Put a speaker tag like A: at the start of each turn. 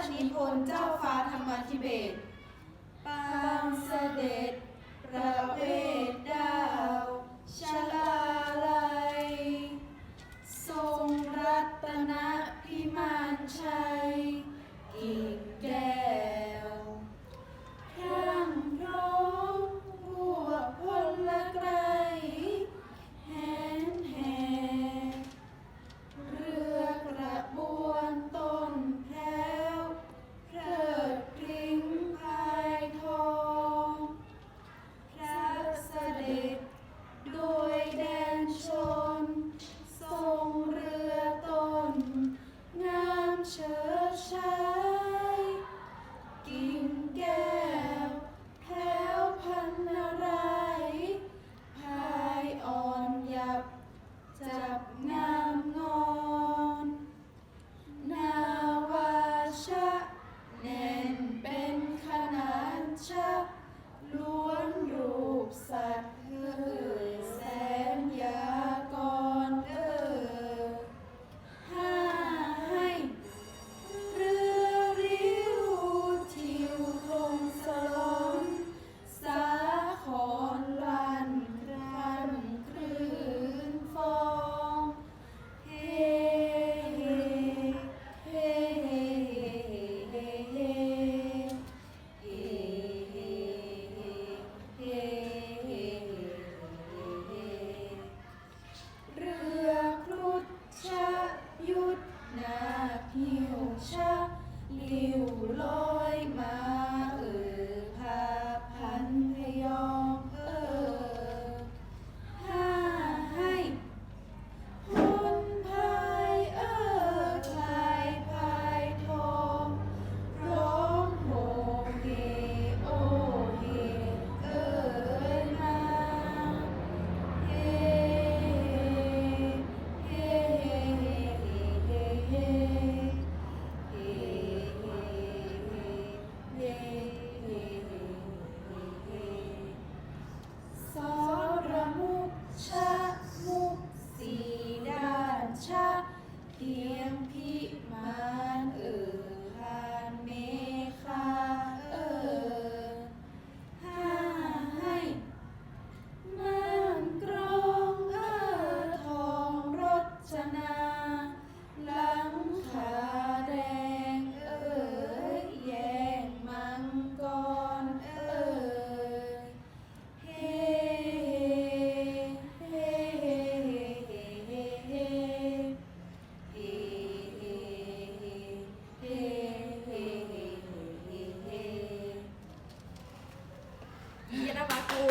A: ชนิพนธ์เจ้าฟ้าธรรมาธิเบศรปางเสด็จประเวทดาวชลาลัยทรงรัตนพิมานชัยกิ่งแก้วพรั่งพร้อมพวกพลไกรแหนแห่เรือกระบวนต้นแถวเพลิดพริ้งพายทองพระเสด็จโดยแดนชนทรงเรือต้นงามเชิดชายกิ่งแก้วแถวพันนารายพายอ่อนหยับจับงามงอนนาวาชะแน่นเป็นขนานชะล้วนรูปสัตว์แสนยากรห้าให้เรือริ้วทิวธงสลอนสาขรลั่นครั่นคลื่นฟองเฮเฮเฮเฮเฮเฮเฮเรือครุฑชะยุทธนาพิวชะลิ้วลอยมาพาพันพยองห้าให้พลพายคลายพายทองร้องโหเฮโอเฮมาเฮเฮเฮเฮเฮสรมุขชะมุขสีด้านชะเพียงพิมานพานเมฆาห้าให้ม่านกรองทองรจนาหลังคาแดงแยงมังกรเฮเฮเฮเฮเฮเฮเฮเฮ
B: ยีนะมากู